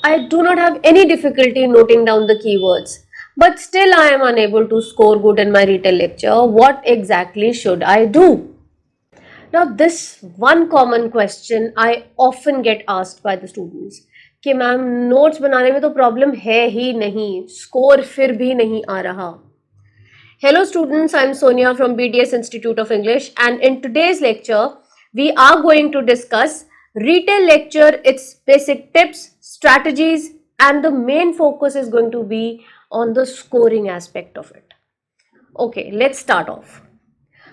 I do not have any difficulty noting down the keywords, but still I am unable to score good in my retail lecture. What exactly should I do? Now, this one common question I often get asked by the students कि ma'am notes बनाने में तो problem है ही नहीं, score फिर भी नहीं आ रहा. Hello students, I am Sonia from BDS Institute of English, and in today's lecture we are going to discuss retail lecture, its basic tips, strategies, and the main focus is going to be on the scoring aspect of it. Okay, let's start off.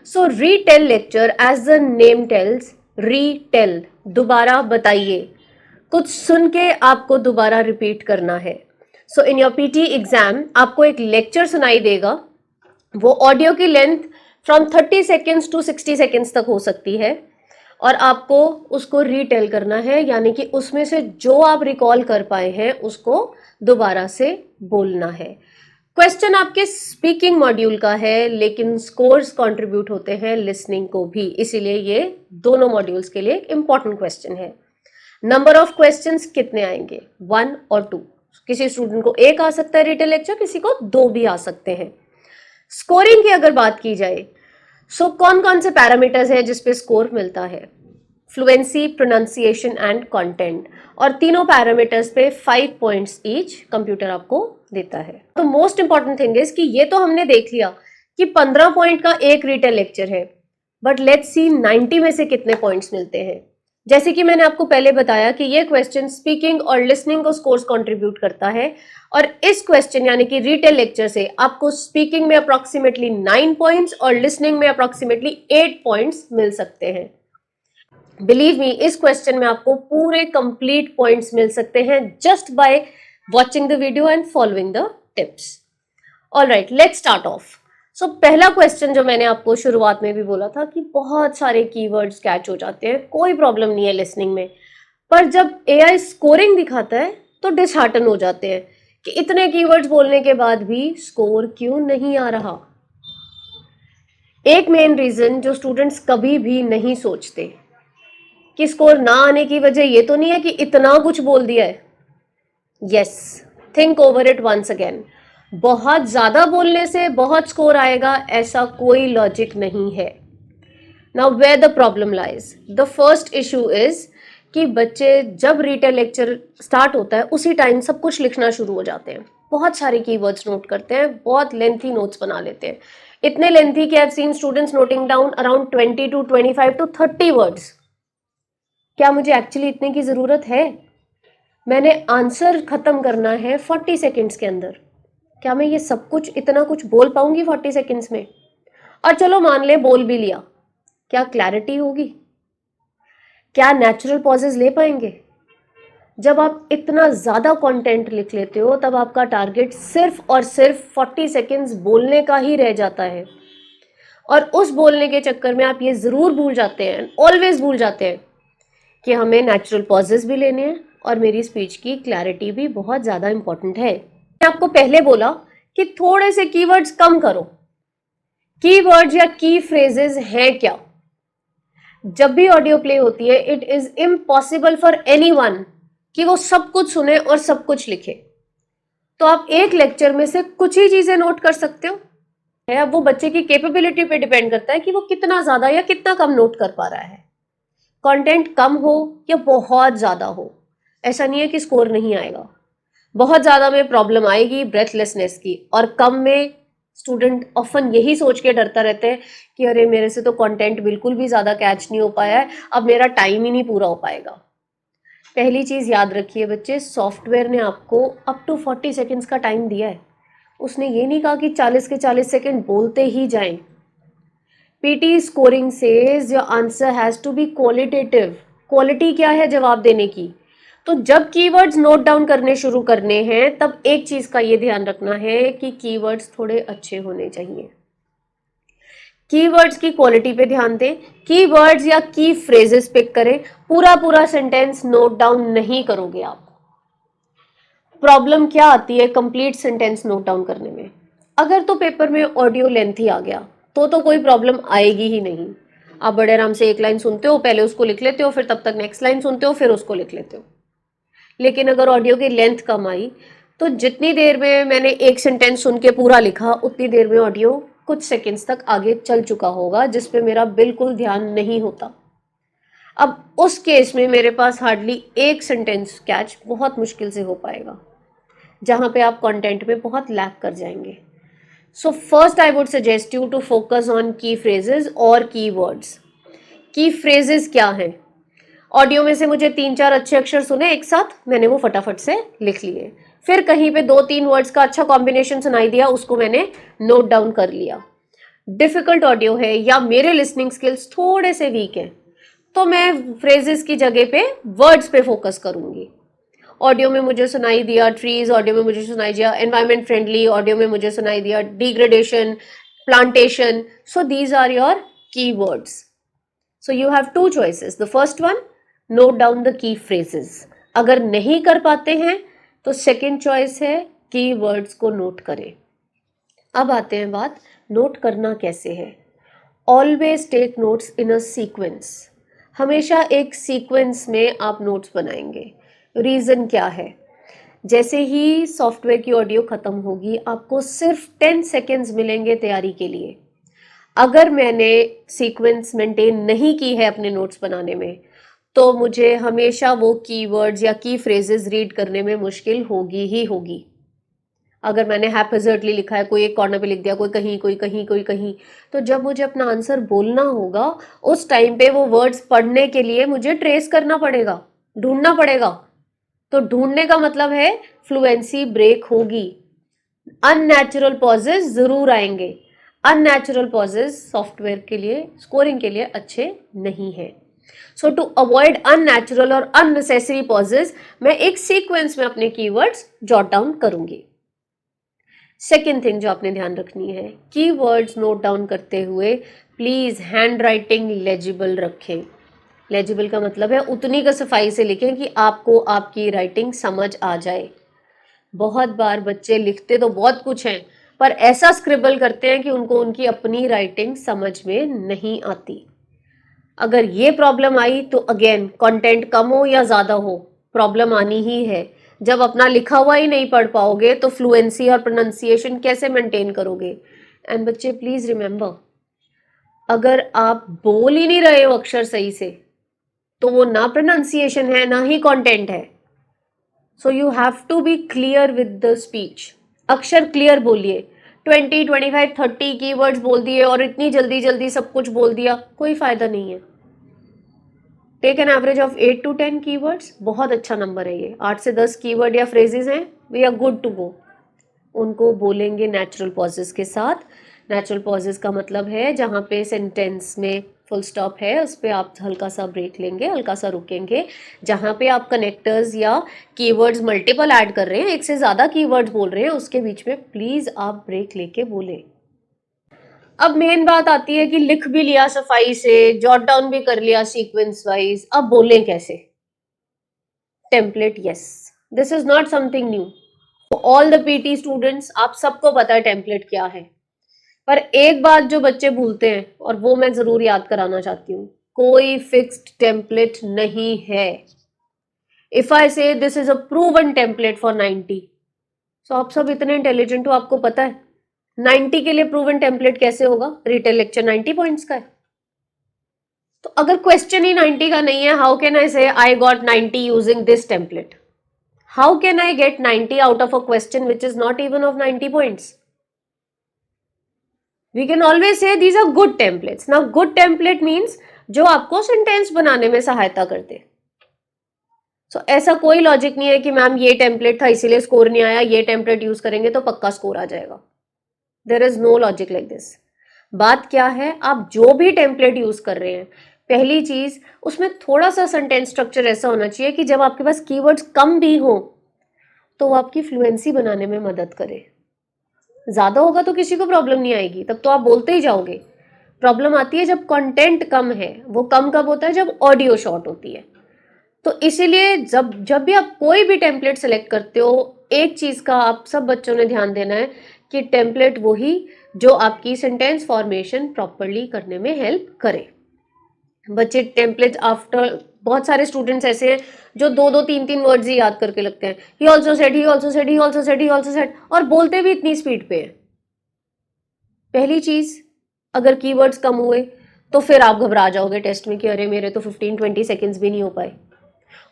So retell lecture, as the name tells, retell, दोबारा बताइए, कुछ सुन के आपको दोबारा repeat करना है. So in your PT exam आपको एक लेक्चर सुनाई देगा, वो ऑडियो की length from 30 seconds to 60 seconds तक हो सकती है, और आपको उसको रीटेल करना है, यानी कि उसमें से जो आप रिकॉल कर पाए हैं उसको दोबारा से बोलना है. क्वेश्चन आपके स्पीकिंग मॉड्यूल का है, लेकिन स्कोर्स कंट्रीब्यूट होते हैं लिसनिंग को भी, इसीलिए ये दोनों मॉड्यूल्स के लिए एक इंपॉर्टेंट क्वेश्चन है. नंबर ऑफ क्वेश्चंस कितने आएंगे? 1 और 2. किसी स्टूडेंट को 1 आ सकता है रिटेल लेक्चर, किसी को 2 भी आ सकते हैं. स्कोरिंग की अगर बात की जाए, सो कौन कौन से पैरामीटर्स हैं जिसपे स्कोर मिलता है? फ्लुएंसी, प्रोनाउंसिएशन एंड कंटेंट, और तीनों पैरामीटर्स पे 5 पॉइंट्स ईच कंप्यूटर आपको देता है. तो मोस्ट इंपॉर्टेंट थिंग इज कि ये तो हमने देख लिया कि 15 पॉइंट का एक रिटेल लेक्चर है, बट लेट्स सी 90 में से कितने पॉइंट्स मिलते हैं. जैसे कि मैंने आपको पहले बताया कि ये क्वेश्चन स्पीकिंग और लिसनिंग को स्कोर्स कंट्रीब्यूट करता है, और इस क्वेश्चन यानी कि रिटेल लेक्चर से आपको स्पीकिंग में अप्रोक्सीमेटली 9 पॉइंट्स और लिसनिंग में अप्रोक्सीमेटली 8 पॉइंट्स मिल सकते हैं. बिलीव मी, इस क्वेश्चन में आपको पूरे कंप्लीट पॉइंट्स मिल सकते हैं just by watching the video and following the tips. Alright, let's start off. So पहला क्वेश्चन जो मैंने आपको शुरुआत में भी बोला था कि बहुत सारे कीवर्ड्स कैच हो जाते हैं, कोई प्रॉब्लम नहीं है लिसनिंग में, पर जब एआई स्कोरिंग दिखाता है तो डिसहार्टन हो जाते हैं कि इतने कीवर्ड्स बोलने के बाद भी स्कोर क्यों नहीं आ रहा. एक मेन रीजन जो स्टूडेंट्स कभी भी नहीं सोचते कि स्कोर ना आने की वजह ये तो नहीं है कि इतना कुछ बोल दिया है. Yes, think over it once again. बहुत ज्यादा बोलने से बहुत स्कोर आएगा ऐसा कोई लॉजिक नहीं है. Now where the problem lies, the first issue is कि बच्चे जब रिटेल लेक्चर स्टार्ट होता है उसी टाइम सब कुछ लिखना शुरू हो जाते हैं, बहुत सारे कीवर्ड्स नोट करते हैं, बहुत लेंथी नोट्स बना लेते हैं, इतने लेंथी कि I have seen students noting down around 20 to 25 to 30 words. क्या मुझे एक्चुअली इतने की जरूरत है? मैंने आंसर खत्म करना है 40 सेकेंड्स के अंदर. क्या मैं ये सब कुछ इतना कुछ बोल पाऊंगी 40 सेकेंड्स में? और चलो मान ले बोल भी लिया, क्या क्लैरिटी होगी? क्या नेचुरल पॉजेज ले पाएंगे? जब आप इतना ज्यादा कंटेंट लिख लेते हो तब आपका टारगेट सिर्फ और सिर्फ 40 सेकेंड्स बोलने का ही रह जाता है, और उस बोलने के चक्कर में आप ये जरूर भूल जाते हैं, ऑलवेज भूल जाते हैं कि हमें नेचुरल पॉजेज भी लेने हैं और मेरी स्पीच की क्लैरिटी भी बहुत ज्यादा इंपॉर्टेंट है. मैंने आपको पहले बोला कि थोड़े से कीवर्ड्स कम करो. कीवर्ड्स या की फ्रेजेस हैं क्या? जब भी ऑडियो प्ले होती है it is impossible for anyone कि वो सब कुछ सुने और सब कुछ लिखे. तो आप एक लेक्चर में से कुछ ही चीजें नोट कर सकते हो. अब वो बच्चे की कैपेबिलिटी पे डिपेंड करता है कि वो कितना ज्यादा या कितना कम नोट कर पा रहा है. कंटेंट कम हो या बहुत ज्यादा हो, ऐसा नहीं है कि स्कोर नहीं आएगा. बहुत ज्यादा में प्रॉब्लम आएगी ब्रेथलेसनेस की, और कम में स्टूडेंट ऑफन यही सोच के डरता रहता है कि अरे मेरे से तो कंटेंट बिल्कुल भी ज्यादा कैच नहीं हो पाया है, अब मेरा टाइम ही नहीं पूरा हो पाएगा. पहली चीज याद रखिए बच्चे, सॉफ्टवेयर ने आपको अप टू 40 सेकेंड्स का टाइम दिया है. उसने ये नहीं कहा कि 40 के 40 सेकेंड बोलते ही जाएं. PT scoring says your answer has to be qualitative. Quality क्या है जवाब देने की? तो जब कीवर्ड्स नोट डाउन करने शुरू करने हैं तब एक चीज का ये ध्यान रखना है कि कीवर्ड्स थोड़े अच्छे होने चाहिए. कीवर्ड्स की क्वालिटी पे ध्यान दें. कीवर्ड्स या की फ्रेजेस पिक करें. पूरा पूरा सेंटेंस नोट डाउन नहीं करोगे आप. प्रॉब्लम क्या आती है कंप्लीट सेंटेंस नोट डाउन करने में? अगर तो पेपर में ऑडियो लेंथी आ गया तो कोई प्रॉब्लम आएगी ही नहीं. आप बड़े आराम से एक लाइन सुनते हो, पहले उसको लिख लेते हो, फिर तब तक नेक्स्ट लाइन सुनते हो, फिर उसको लिख लेते हो. लेकिन अगर ऑडियो की लेंथ कम आई तो जितनी देर में मैंने एक सेंटेंस सुन के पूरा लिखा उतनी देर में ऑडियो कुछ सेकंड्स तक आगे चल चुका होगा, जिस पे मेरा बिल्कुल ध्यान नहीं होता। अब उस केस में मेरे पास हार्डली एक सेंटेंस कैच बहुत मुश्किल से हो पाएगा, जहां पे आप कंटेंट में बहुत लैग कर जाएंगे। So first I would suggest you to focus on key phrases और की वर्ड्स। की फ्रेजेस क्या हैं? ऑडियो में से मुझे 3-4 अच्छे अक्षर सुने एक साथ, मैंने वो फटाफट से लिख लिए। फिर कहीं पे 2-3 वर्ड्स का अच्छा कॉम्बिनेशन सुनाई दिया, उसको मैंने नोट डाउन कर लिया। डिफिकल्ट ऑडियो है या मेरे लिसनिंग स्किल्स थोड़े से वीक हैं, तो मैं फ्रेजेस की जगह पे वर्ड्स पे फोकस करूंगी। ऑडियो में मुझे सुनाई दिया ट्रीज, ऑडियो में मुझे सुनाई दिया एनवायरमेंट फ्रेंडली, ऑडियो में मुझे सुनाई दिया degradation, plantation. So these are your key words. So you have two choices. The first one, note down the key phrases. अगर नहीं कर पाते हैं तो सेकेंड चॉइस है की वर्ड्स को नोट करें। अब आते हैं बात नोट करना कैसे है। Always take notes in a sequence. हमेशा एक सीक्वेंस में आप नोट्स बनाएंगे। रीज़न क्या है? जैसे ही सॉफ्टवेयर की ऑडियो ख़त्म होगी आपको सिर्फ 10 सेकेंड्स मिलेंगे तैयारी के लिए। अगर मैंने सीक्वेंस मेंटेन नहीं की है अपने नोट्स बनाने में तो मुझे हमेशा वो कीवर्ड्स या की फ्रेजेस रीड करने में मुश्किल होगी ही होगी। अगर मैंने हैपहैज़र्डली लिखा है, कोई एक कॉर्नर पे लिख दिया, कोई कहीं कोई कहीं कोई कहीं, तो जब मुझे अपना आंसर बोलना होगा उस टाइम पे वो वर्ड्स पढ़ने के लिए मुझे ट्रेस करना पड़ेगा, ढूंढना पड़ेगा। तो ढूंढने का मतलब है फ्लुएंसी ब्रेक होगी, अननेचुरल पॉजेज जरूर आएंगे। अननेचुरल पॉजेज सॉफ्टवेयर के लिए, स्कोरिंग के लिए अच्छे नहीं है। सो टू अवॉइड अननेचुरल और अननेसेसरी पॉजेज मैं एक सीक्वेंस में अपने कीवर्ड्स जॉट डाउन करूंगी। सेकेंड थिंग जो आपने ध्यान रखनी है, कीवर्ड्स नोट डाउन करते हुए प्लीज हैंड राइटिंग लेजिबल रखें। लेजिबल का मतलब है उतनी का सफाई से लिखें कि आपको आपकी राइटिंग समझ आ जाए। बहुत बार बच्चे लिखते तो बहुत कुछ हैं पर ऐसा स्क्रिबल करते हैं कि उनको उनकी अपनी राइटिंग समझ में नहीं आती। अगर ये प्रॉब्लम आई तो अगेन कंटेंट कम हो या ज़्यादा हो प्रॉब्लम आनी ही है। जब अपना लिखा हुआ ही नहीं पढ़ पाओगे तो फ्लुएंसी और प्रोनाउंसिएशन कैसे मेंटेन करोगे? एंड बच्चे प्लीज रिमेंबर, अगर आप बोल ही नहीं रहे हो अक्षर सही से तो वो ना प्रोनाउंसिएशन है ना ही कंटेंट है। So you have to be clear with the speech. अक्षर क्लियर बोलिए। 20, 25, 30 कीवर्ड्स बोल दिए और इतनी जल्दी जल्दी सब कुछ बोल दिया, कोई फायदा नहीं है। Take an average of 8 to 10 keywords, बहुत अच्छा नंबर है ये। 8 से 10 कीवर्ड या फ्रेजेस हैं, we are good to go. उनको बोलेंगे नेचुरल पॉजेस के साथ। नेचुरल पॉजेस का मतलब है जहाँ पे सेंटेंस में फुल स्टॉप है उस पर आप हल्का सा ब्रेक लेंगे, हल्का सा रुकेंगे। जहाँ पे आप कनेक्टर्स या कीवर्ड्स मल्टीपल ऐड कर रहे हैं, एक से ज़्यादा कीवर्ड्स बोल रहे हैं, उसके बीच में प्लीज़ आप ब्रेक लेके बोलें। अब मेन बात आती है कि लिख भी लिया सफाई से, जॉट डाउन भी कर लिया सीक्वेंस वाइज, अब बोलें कैसे? Template, yes, this is not something new. All the PT students, आप सबको पता है टेम्पलेट क्या है। पर एक बात जो बच्चे भूलते हैं और वो मैं जरूर याद कराना चाहती हूँ, कोई फिक्स्ड टेम्पलेट नहीं है। इफ आई से this is a proven template for 90, तो आप सब इतने इंटेलिजेंट हो, आपको पता है 90 के लिए प्रूवन टेम्पलेट कैसे होगा? रिटेल लेक्चर 90 पॉइंट्स का है। तो अगर क्वेश्चन ही 90 का नहीं है, how can I say I got 90 using this template? How can I get 90 out of a question which is not even of 90 points? We can always say these are good templates. Now good template means जो आपको sentence बनाने में सहायता करते। सो ऐसा कोई logic नहीं है कि मैम ये टेम्पलेट था इसीलिए स्कोर नहीं आया, ये टेम्पलेट यूज करेंगे तो पक्का स्कोर आ जाएगा। There is no logic like this. बात क्या है, आप जो भी टेम्पलेट यूज कर रहे हैं, पहली चीज उसमें थोड़ा सा सेंटेंस स्ट्रक्चर ऐसा होना चाहिए कि जब आपके पास कीवर्ड्स कम भी हो तो वो आपकी फ्लुएंसी बनाने में मदद करे। ज्यादा होगा तो किसी को प्रॉब्लम नहीं आएगी, तब तो आप बोलते ही जाओगे। प्रॉब्लम आती है जब कंटेंट कम है। वो कम कब होता है? जब ऑडियो शॉर्ट होती है। तो इसीलिए जब जब भी आप कोई भी टेम्पलेट सेलेक्ट करते हो, एक चीज का आप सब बच्चों ने ध्यान देना है कि टेम्पलेट वही जो आपकी सेंटेंस फॉर्मेशन प्रॉपरली करने में हेल्प करे। बच्चे टेम्पलेट आफ्टर, बहुत सारे स्टूडेंट्स ऐसे हैं जो दो दो तीन तीन वर्ड्स ही याद करके लगते हैं, he also said, he also said, he also said, he also said, और बोलते भी इतनी स्पीड पे है। पहली चीज, अगर कीवर्ड्स कम हुए तो फिर आप घबरा जाओगे टेस्ट में कि अरे मेरे तो 15-20 सेकेंड्स भी नहीं हो पाए।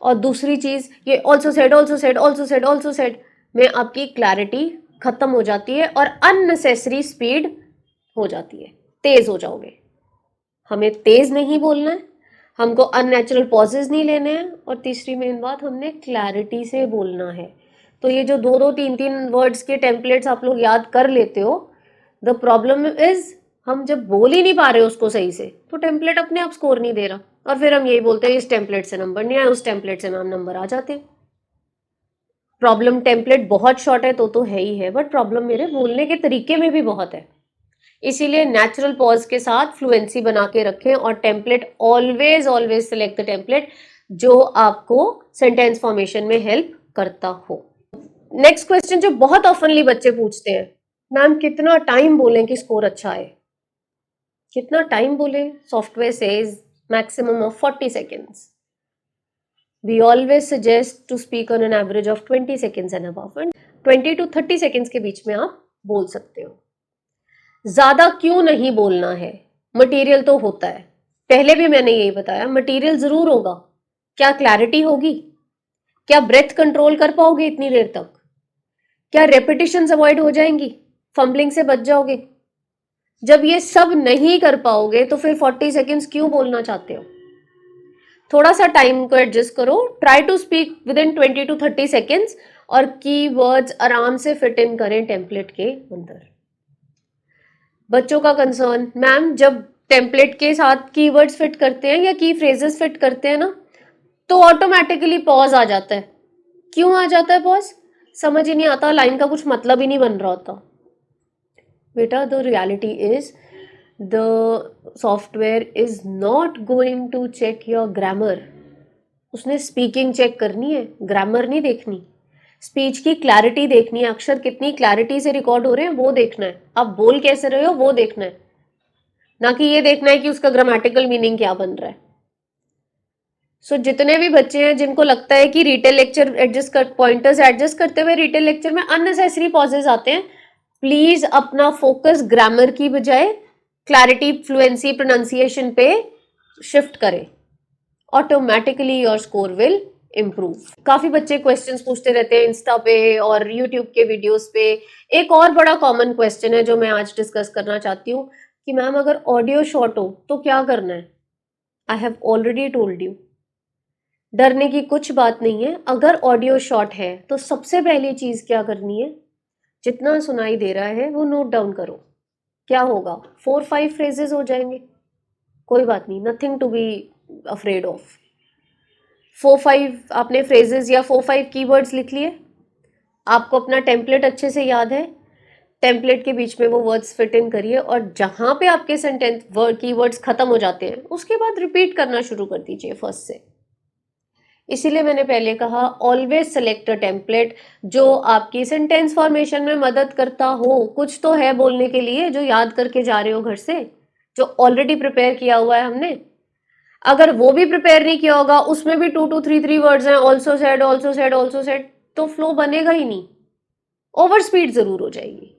और दूसरी चीज, ये also said, also said, also said, also said में आपकी क्लैरिटी खत्म हो जाती है और अननेसेसरी स्पीड हो जाती है, तेज हो जाओगे। हमें तेज नहीं बोलना है, हमको अननेचुरल पॉजेज नहीं लेने हैं, और तीसरी मेन बात, हमने क्लैरिटी से बोलना है। तो ये जो दो दो तीन तीन वर्ड्स के टेम्पलेट्स आप लोग याद कर लेते हो, द प्रॉब्लम इज हम जब बोल ही नहीं पा रहे उसको सही से, तो टेम्पलेट अपने आप स्कोर नहीं दे रहा, और फिर हम यही बोलते हैं इस टेम्पलेट से नंबर नहीं आया, उस टेम्पलेट से मैम नंबर आ जाते हैं। प्रॉब्लम टेम्पलेट बहुत शॉर्ट है तो है ही है, बट प्रॉब्लम मेरे बोलने के तरीके में भी बहुत है। इसीलिए नेचुरल पॉज के साथ फ्लुएंसी बना के रखें, और template always always select the template जो आपको सेंटेंस फॉर्मेशन में हेल्प करता हो। नेक्स्ट क्वेश्चन जो बहुत ऑफनली बच्चे पूछते हैं, मैम कितना टाइम बोलें कि स्कोर अच्छा आए? कितना टाइम बोले? Software says maximum of 40 seconds. We always suggest to speak on an average of 20 seconds and above, and 20 to 30 seconds के बीच में आप बोल सकते हो। ज्यादा क्यों नहीं बोलना है? मटेरियल तो होता है, पहले भी मैंने यही बताया, मटेरियल जरूर होगा, क्या क्लैरिटी होगी? क्या ब्रेथ कंट्रोल कर पाओगे इतनी देर तक? क्या रेपिटेशंस अवॉइड हो जाएंगी? फंबलिंग से बच जाओगे? जब ये सब नहीं कर पाओगे तो फिर 40 सेकेंड्स क्यों बोलना चाहते हो? थोड़ा सा टाइम को एडजस्ट करो, try to speak within 20 to 30 seconds, और कीवर्ड्स आराम से फिट इन करें टेम्पलेट के अंदर। बच्चों का कंसर्न, मैम जब टेम्पलेट के साथ कीवर्ड्स फिट करते हैं या की फ्रेजेस फिट करते हैं ना, तो ऑटोमेटिकली पॉज आ जाता है। क्यों आ जाता है पॉज? समझ ही नहीं आता, लाइन का कुछ मतलब ही नहीं बन रहा होता। बेटा, the reality is the software is not going to check your grammar. उसने स्पीकिंग चेक करनी है, ग्रामर नहीं देखनी। स्पीच की क्लैरिटी देखनी है, अक्षर कितनी क्लैरिटी से रिकॉर्ड हो रहे हैं वो देखना है, आप बोल कैसे रहे हो वो देखना है, ना कि ये देखना है कि उसका ग्रामेटिकल मीनिंग क्या बन रहा है। सो जितने भी बच्चे हैं जिनको लगता है कि रिटेल लेक्चर एडजस्ट कर, पॉइंटर्स एडजस्ट करते हुए रिटेल लेक्चर में अननेसेसरी पॉजेज आते हैं, प्लीज अपना फोकस ग्रामर की बजाय क्लैरिटी, फ्लुएंसी, प्रोनाउंसिएशन पे शिफ्ट करें। Automatically your score will improve. काफी बच्चे क्वेश्चंस पूछते रहते हैं इंस्टा पे और यूट्यूब के वीडियोस पे। एक और बड़ा कॉमन क्वेश्चन है जो मैं आज डिस्कस करना चाहती हूँ कि मैम अगर ऑडियो शॉर्ट हो तो क्या करना है? I have already told you, डरने की कुछ बात नहीं है। अगर ऑडियो शॉर्ट है तो सबसे पहली चीज क्या करनी है, जितना सुनाई दे रहा है वो नोट डाउन करो। क्या होगा? 4-5 फ्रेजेस हो जाएंगे, कोई बात नहीं, nothing to be afraid of. 4-5 आपने फ्रेजेस या 4-5 कीवर्ड्स लिख लिए, आपको अपना टेम्पलेट अच्छे से याद है, टेम्पलेट के बीच में वो वर्ड्स फिट इन करिए, और जहां पे आपके सेंटेंस वर्ड कीवर्ड्स खत्म हो जाते हैं उसके बाद रिपीट करना शुरू कर दीजिए फर्स्ट से। इसीलिए मैंने पहले कहा, ऑलवेज सेलेक्ट अ टेम्पलेट जो आपकी सेंटेंस फॉर्मेशन में मदद करता हो। कुछ तो है बोलने के लिए जो याद करके जा रहे हो घर से, जो ऑलरेडी प्रिपेयर किया हुआ है हमने। अगर वो भी प्रिपेयर नहीं किया होगा, उसमें भी 2-3 वर्ड्स हैं, also said, also said, also said, तो फ्लो बनेगा ही नहीं, ओवर स्पीड जरूर हो जाएगी।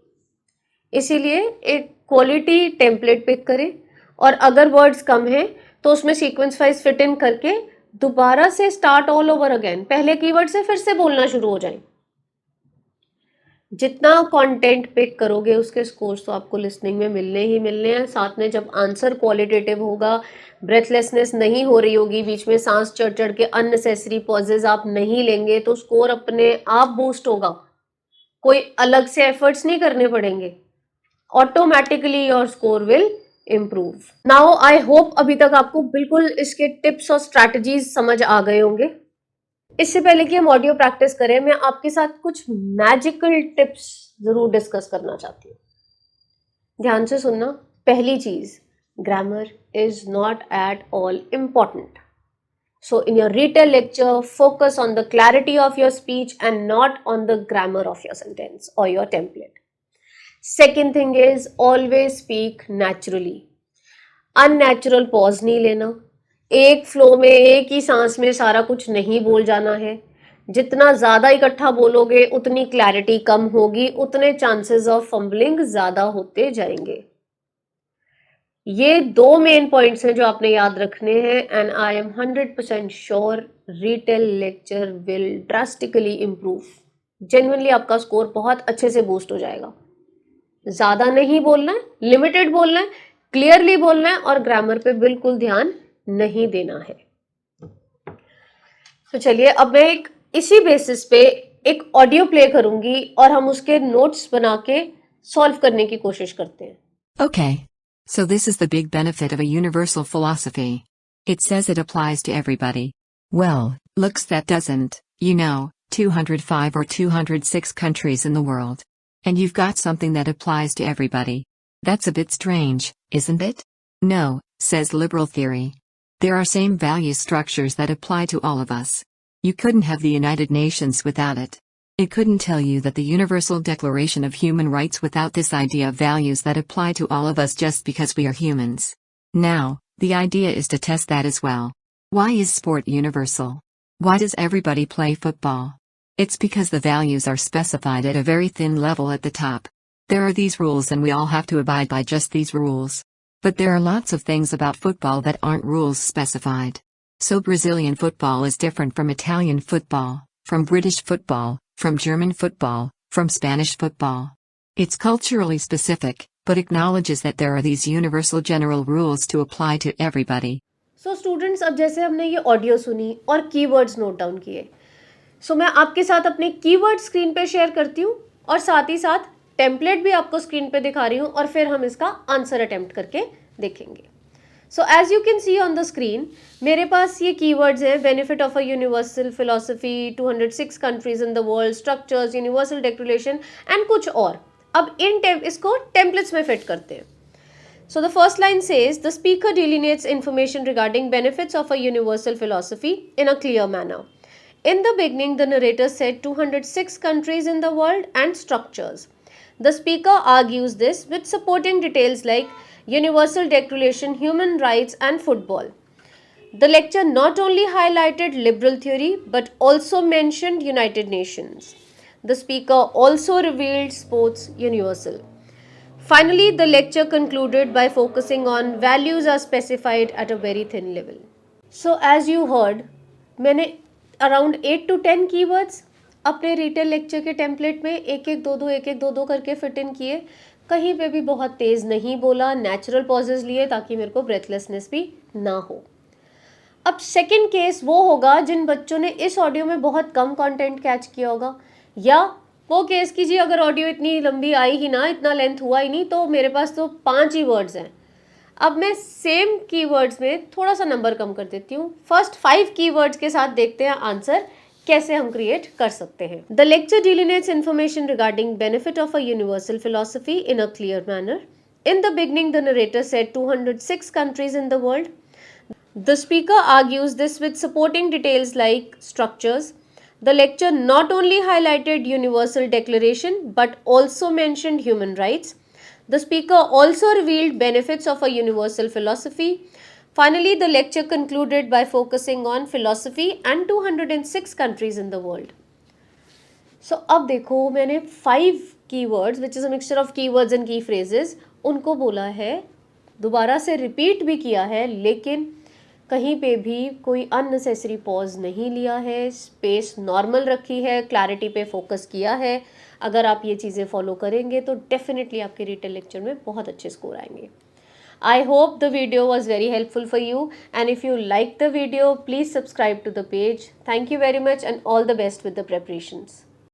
इसीलिए एक क्वालिटी टेम्पलेट पिक करें, और अगर वर्ड्स कम हैं तो उसमें सीक्वेंस वाइज फिट इन करके दोबारा से स्टार्ट ऑल ओवर अगेन, पहले कीवर्ड से फिर से बोलना शुरू हो जाए। जितना कंटेंट पिक करोगे उसके स्कोर्स तो आपको लिसनिंग में मिलने ही मिलने हैं। साथ में जब आंसर क्वालिटेटिव होगा, ब्रेथलेसनेस नहीं हो रही होगी, बीच में सांस चढ़ चढ़ के अननेसेसरी पॉजेज आप नहीं लेंगे, तो स्कोर अपने आप बूस्ट होगा। कोई अलग से एफर्ट्स नहीं करने पड़ेंगे, automatically your score will improve. Now I hope अभी तक आपको बिल्कुल इसके टिप्स और स्ट्रैटेजीज समझ आ गए होंगे। इससे पहले कि हम ऑडियो प्रैक्टिस करें, मैं आपके साथ कुछ मैजिकल टिप्स जरूर डिस्कस करना चाहती हूँ। ध्यान से सुनना। पहली चीज, grammar is not at all important, so in your retail lecture focus on the clarity of your speech and not on the grammar of your sentence or your template. Second thing is always speak naturally, unnatural pause नहीं लेना, एक flow में, एक ही सांस में सारा कुछ नहीं बोल जाना है। जितना ज्यादा इकट्ठा बोलोगे उतनी क्लैरिटी कम होगी, उतने चांसेस ऑफ फंबलिंग ज्यादा होते जाएंगे। ये दो मेन पॉइंट्स हैं जो आपने याद रखने हैं, and I am 100% sure retail lecture will drastically improve. Genuinely आपका स्कोर बहुत अच्छे से बूस्ट हो जाएगा। ज्यादा नहीं बोलना है, लिमिटेड बोलना है, क्लियरली बोलना है, और ग्रामर पे बिल्कुल ध्यान नहीं देना है। तो चलिए अब मैं एक इसी बेसिस पे एक ऑडियो प्ले करूंगी और हम उसके नोट्स बना के सॉल्व करने की कोशिश करते हैं। Okay. So this is the big benefit of a universal philosophy. It says it applies to everybody. Well, looks that doesn't, 205 or 206 countries in the world. And you've got something that applies to everybody. That's a bit strange, isn't it? No, says liberal theory. There are same value structures that apply to all of us. You couldn't have the United Nations without it. It couldn't tell you that the Universal Declaration of Human Rights without this idea of values that apply to all of us just because we are humans. Now, the idea is to test that as well. Why is sport universal? Why does everybody play football? It's because the values are specified at a very thin level at the top. There are these rules and we all have to abide by just these rules. But there are lots of things about football that aren't rules specified. So Brazilian football is different from Italian football, from British football, from German football, from Spanish football. It's culturally specific, but acknowledges that there are these universal general rules to apply to everybody. So students, अब जैसे हमने ये audio सुनी और keywords note down किए, सो मैं आपके साथ अपने कीवर्ड स्क्रीन पे शेयर करती हूँ और साथ ही साथ टेम्पलेट भी आपको स्क्रीन पे दिखा रही हूँ, और फिर हम इसका आंसर अटेम्प्ट करके देखेंगे। So as you can see on the screen, मेरे पास ये कीवर्ड्स हैं: benefit of a universal philosophy, 206 countries in the world, structures, universal declaration and कुछ और। अब इसको टेम्पलेट्स में फिट करते हैं। So the first line says, the speaker delineates information regarding benefits of a universal philosophy in a clear manner. In the beginning, the narrator said 206 countries in the world and structures. The speaker argues this with supporting details like Universal Declaration, human rights and football. The lecture not only highlighted liberal theory but also mentioned United Nations. The speaker also revealed sports universal. Finally, the lecture concluded by focusing on values are specified at a very thin level. So as you heard, मैंने around 8 to 10 keywords अपने retail lecture के template में एक एक दो दो करके fit in किए। कहीं पे भी बहुत तेज नहीं बोला, नेचुरल पॉजेज लिए ताकि मेरे को ब्रेथलेसनेस भी ना हो। अब सेकंड केस वो होगा जिन बच्चों ने इस ऑडियो में बहुत कम कंटेंट कैच किया होगा, या वो केस कीजिए अगर ऑडियो इतनी लंबी आई ही ना, इतना लेंथ हुआ ही नहीं, तो मेरे पास तो 5 ही वर्ड्स हैं। अब मैं सेम कीवर्ड्स में थोड़ा सा नंबर कम कर देती हूँ। फर्स्ट 5 कीवर्ड्स के साथ देखते हैं आंसर कैसे हम क्रिएट कर सकते हैं। The lecture delineates information regarding benefit of a universal philosophy in a clear manner. In the beginning the narrator said 206 countries in the world. The speaker argues this with supporting details like structures. The lecture not only highlighted Universal Declaration but also mentioned human rights. The speaker also revealed benefits of a universal philosophy. Finally, the lecture concluded by focusing on philosophy and 206 countries in the world. So, अब देखो मैंने 5 keywords which is a mixture of keywords and key phrases उनको बोला है, दोबारा से repeat भी किया है, लेकिन कहीं पे भी कोई अननेसेसरी पॉज नहीं लिया है, स्पेस नॉर्मल रखी है, क्लैरिटी पे फोकस किया है। अगर आप ये चीज़ें फॉलो करेंगे तो डेफिनेटली आपके रिटेल लेक्चर में बहुत अच्छे स्कोर आएंगे। I hope the video was very helpful for you, and if you like the video, please subscribe to the page. Thank you very much and all the best with the preparations.